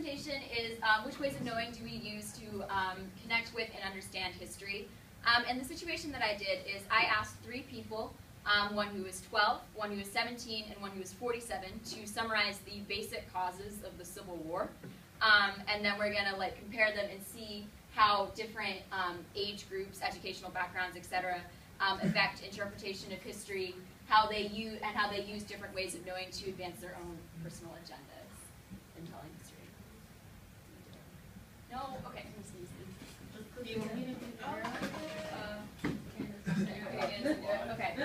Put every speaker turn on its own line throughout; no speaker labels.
presentation is which ways of knowing do we use to connect with and understand history. And the situation that I did is I asked 3 people, one who was 12, one who was 17, and one who was 47, to summarize the basic causes of the Civil War. And then we're going to like compare them and see how different age groups, educational backgrounds, etc., affect interpretation of history, how they use different ways of knowing to advance their own personal agendas in telling history. No? Okay. Okay.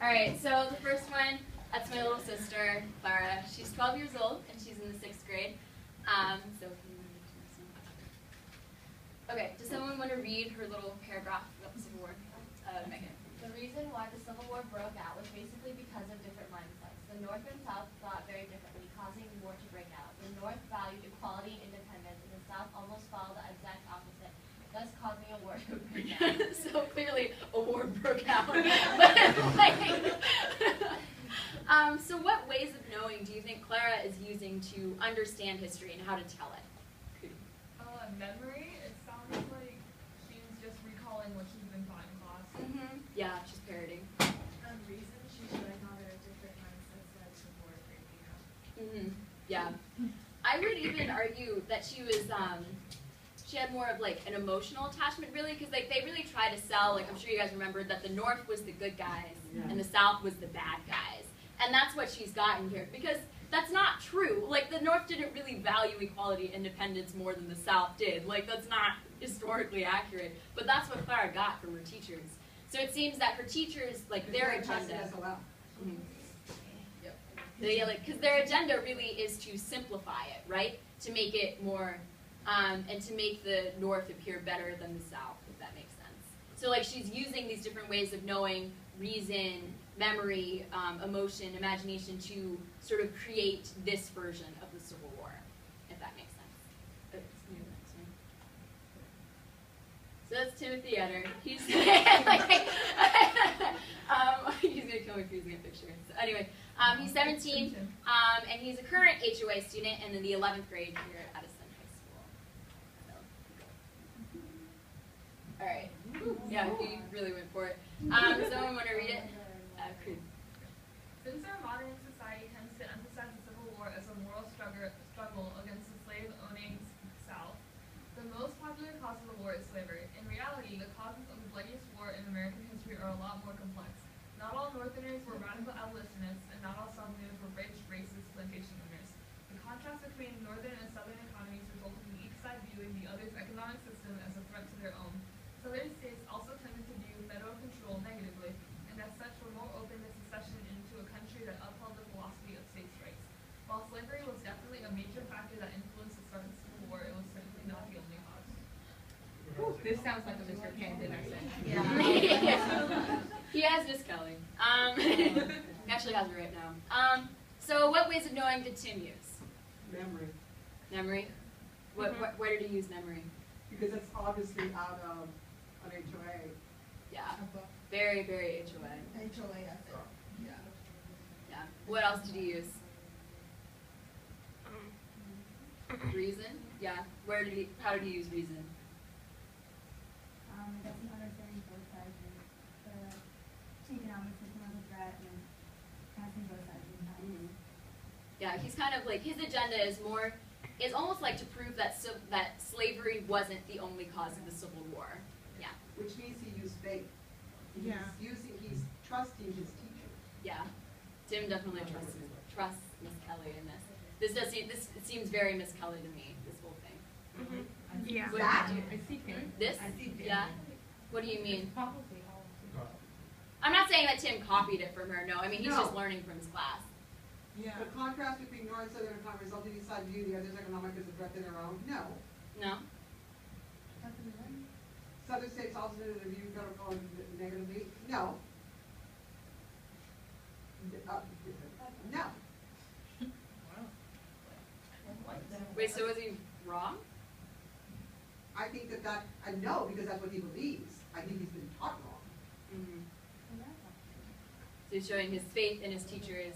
All right, so the first one, that's my little sister, Clara. She's 12 years old, and she's in the 6th grade. Okay, does someone want to read her little paragraph about the Civil War? Megan.
The reason why the Civil War broke out was basically because of different mindsets. The North and South thought very differently, causing war to break out. The North valued equality and independence, and the South almost followed the exact opposite, thus causing a war to break out.
So clearly a war broke out. So what ways of knowing do you think Clara is using to understand history and how to tell it?
Memory. It sounds like she's just recalling what she's been taught in class.
Yeah, she's parroting.
Reason, she's showing how there are different mindsets that support breaking out.
Yeah. I would even argue that she was, she had more of like an emotional attachment really, because like they really try to sell, like I'm sure you guys remember, that the North was the good guys and the South was the bad guys. And that's what she's gotten here, because that's not true. Like, the North didn't really value equality and independence more than the South did. Like, that's not historically accurate. But that's what Clara got from her teachers. So it seems that her teachers, like, their agenda... Because their agenda really is to simplify it, right? To make it more... and to make the North appear better than the South, if that makes sense. So, like, she's using these different ways of knowing, reason, memory, emotion, imagination to sort of create this version of the Civil War, if that makes sense. So that's Timothy Etter. He's he's gonna kill me for using a picture. So anyway, he's 17, and he's a current HOA student and in the 11th grade here at Addison High School. All right. Yeah, he really went for it. Does someone want to read it? Creed.
Since our modern society tends to emphasize the Civil War as a moral struggle against the slave-owning South, the most popular cause of the war is slavery. In reality, the causes of the bloodiest war in American history are a lot more complex. Not all Northerners were radical abolitionists, and not all Southerners were rich, racist plantation owners. The contrast between Northern and Southern economies resulted in each side viewing the other's economic system as a threat to their own. Southern states also tended to view federal control negatively, and as such were more open to secession into a country that upheld the philosophy of states' rights. While slavery was definitely a major factor that influenced the start of the Civil War, it was certainly not the only cause.
Ooh, this sounds like a Mr. Camden accent.
Yeah. He has Miss Kelly. He actually has it right now. So what ways of knowing did Tim use?
Memory.
Memory? Where did he use memory?
Because it's obviously out of an HOA.
Yeah. Very, very HOA.
HOA, I think. Yeah.
Yeah. What else did he use? Reason? Yeah. How did he use reason?
I guess understanding both sides and the economic system as a threat and passing both sides of the time.
Yeah, he's kind of like, his agenda is almost like to prove that slavery wasn't the only cause of the Civil War. Yeah.
Which means he used faith. He's trusting his teacher.
Yeah. Tim definitely trusts Miss Kelly in this. This seems very Miss Kelly to me, this whole thing.
Yeah.
That?
I see him.
This?
I see Tim.
Yeah. What do you mean?
Probably.
I'm not saying that Tim copied it from her, no. I mean, he's
No.
just learning from his class.
Yeah.
The contrast between North and Southern economy resulting in each side view the other's economic as a threat to their own? No.
No?
Southern states also view federal colony negatively? No. No.
Wait, so was he wrong?
I think that no, because that's what he believes. I think he's been taught wrong.
So he's showing his faith in his teachers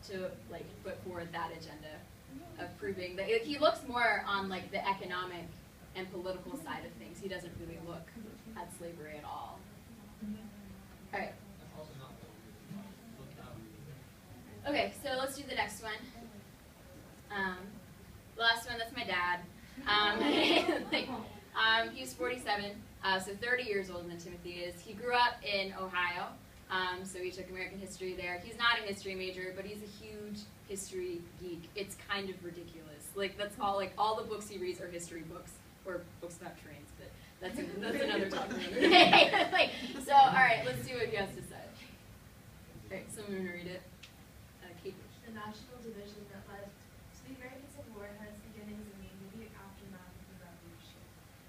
to like put forward that agenda. proving that he looks more on like the economic and political side of things. He doesn't really look at slavery at all. All right. Okay, so let's do the next one. The last one, that's my dad. He's 47, so 30 years older than Timothy is. He grew up in Ohio, so he took American history there. He's not a history major, but he's a huge history geek. It's kind of ridiculous. Like, that's all, like, all the books he reads are history books, or books about trains, but that's another topic another day. Like, so, all right, let's see what he has to say. All right, someone want to read it? Kate.
The national division that led to the American Civil War had its beginnings in the immediate aftermath of the Revolution.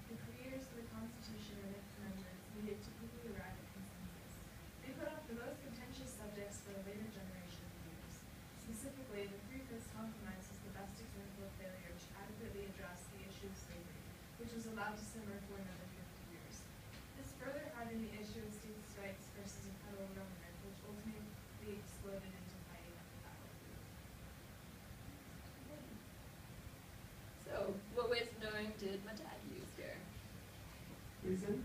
The creators of the Constitution and its amendments needed to quickly arrive at consensus. They put up the most contentious subjects for the later generation of leaders. Specifically, the Three-Fifths Compromise was the best example of failure to adequately address the issue of slavery, which was allowed to simmer for another 50 years. This further hardened the issue of states' rights versus a federal government, which ultimately exploded into fighting at the battlefield.
So, what ways of knowing did my dad use here?
Reason?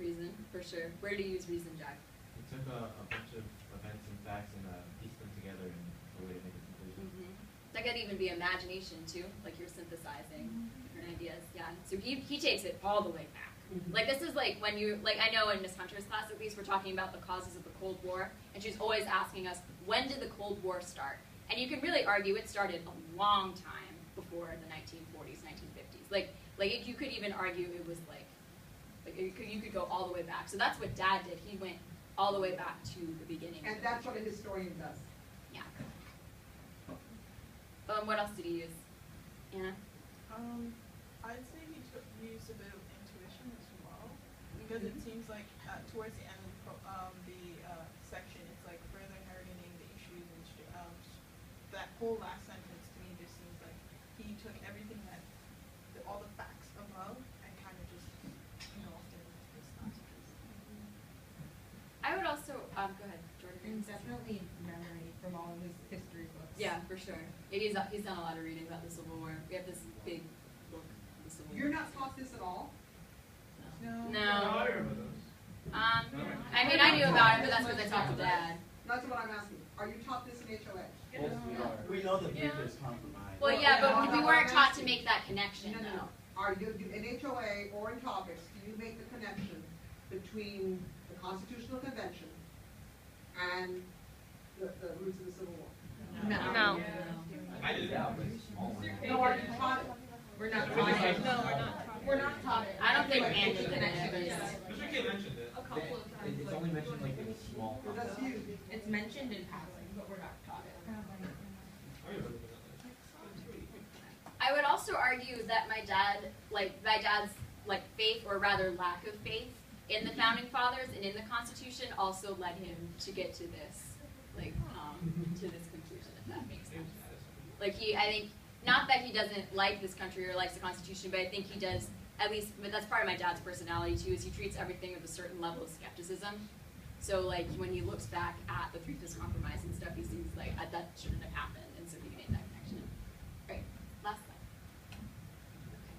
Reason, for sure. Where did he use reason, Jack?
He took a bunch of events and facts and pieced them together in a way to make a conclusion.
That could even be imagination, too. Like, you're synthesizing different ideas. Yeah. So he takes it all the way back. Like, this is like when you, like, I know in Miss Hunter's class, at least, we're talking about the causes of the Cold War, and she's always asking us, when did the Cold War start? And you can really argue it started a long time before the 1940s, 1950s. Like you could even argue it was like you could go all the way back. So that's what Dad did. He went all the way back to the beginning.
And that's what a historian does.
Yeah. What else did he use? Anna?
I'd say he used a bit of intuition as well, because it seems like towards the end of the section, it's like further narrating the issues and that whole last sentence to me just seems like he took everything all the facts above and kind of just engulfed it into this last piece.
I would also go ahead, Jordan.
And definitely memory from all of his history books.
Yeah, for sure. He's done a lot of reading about the Civil War. We have this big book, the Civil War.
You're not taught this at all?
No.
I remember those.
I mean, I knew about it, but that's because I talked to Dad.
That's what I'm asking. Are you taught this in HOA?
We know the Three-Fifths Compromise.
Well, yeah, but we weren't taught to make that connection,
No.
though.
Are you, in HOA or in topics, do you make the connection between the Constitutional Convention and the roots of the Civil War?
No.
I did that, but small.
No, are you taught it?
We're not taught it. No, we're not taught it.
I don't think Andy did it.
Mr. K mentioned it.
A couple of times.
It's only mentioned like in small.
Because that's huge.
It's mentioned in passing, but we're not taught it.
I would also argue that my dad's faith, or rather lack of faith, in the founding fathers and in the Constitution also led him to get to this, to this conclusion, if that makes sense. I think, not that he doesn't like this country or likes the Constitution, but I think he does, at least, but that's part of my dad's personality too, is he treats everything with a certain level of skepticism. So when he looks back at the Three-Fifths Compromise and stuff, he sees that shouldn't have happened, and so he made that connection. All right, last slide. Okay.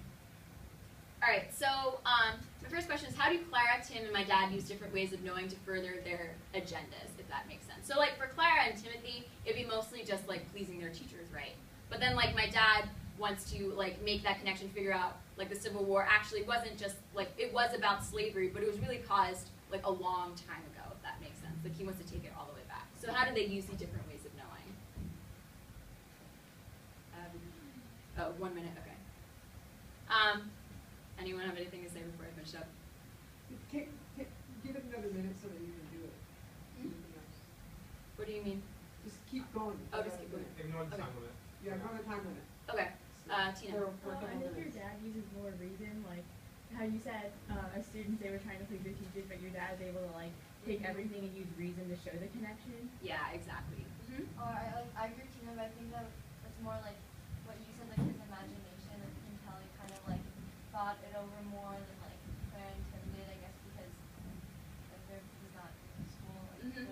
All right, so my first question is, how do Clara, Tim, and my dad use different ways of knowing to further their agendas, if that makes sense? So for Clara and Timothy, it'd be mostly just pleasing their teachers, right? But then my dad wants to make that connection, figure out the Civil War actually wasn't just it was about slavery, but it was really caused a long time ago, if that makes sense. He wants to take it all the way back. So how do they use the different ways of knowing? 1 minute, okay. Anyone have anything to say before I finish up?
Give it another minute so that you can do it.
What do you mean?
Just keep going.
Oh, just keep going.
Ignore the time limit.
Yeah, go on the time limit.
Okay, Tina.
For a
I
couple
think your
minutes.
dad uses more reason, how you said as students they were trying to please their teachers, but your dad is able to take everything and use reason to show the connection.
Yeah, exactly.
Or I agree with Tina, but I think that it's more what you said, his imagination, and you can tell he kind of thought it over more than Claire and Tim did, I guess, because he's not in school.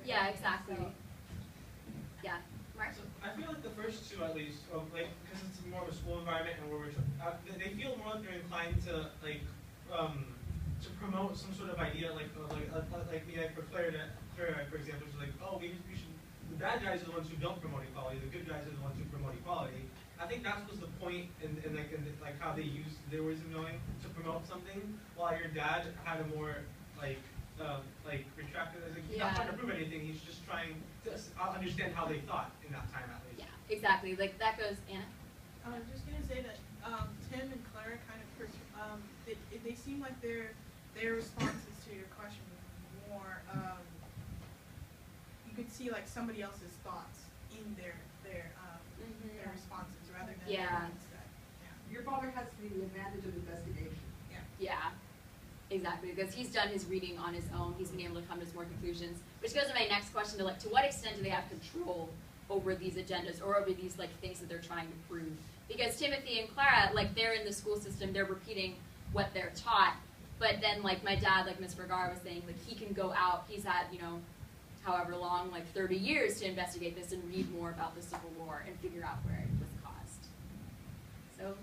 Yeah, exactly. Yeah, Mark.
So I feel like the first
first two at least, like, because it's more of a school environment and where they feel more like they're inclined to like to promote some sort of idea, like for Clara, for example, she's like, oh, we should. The bad guys are the ones who don't promote equality. The good guys are the ones who promote equality. I think that was the point in how they used their ways of knowing to promote something, while your dad had a more retracted. Like, he's not trying to prove anything. He's just trying to understand how they thought in that time at least.
Yeah, exactly. Like that goes, Anna.
I'm just gonna say that Tim and Clara kind of they seem like their responses to your question more. You could see like somebody else's thoughts in their responses rather than their own set.
Your father has the advantage of investigation.
Yeah, exactly. Because he's done his reading on his own. He's been able to come to more conclusions. Which goes to my next question: to what extent do they have control over these agendas or over these things that they're trying to prove? Because Timothy and Clara, they're in the school system, they're repeating what they're taught. But then, my dad, Ms. Vergara was saying, he can go out. He's had, however long, 30 years to investigate this and read more about the Civil War and figure out where it was caused. So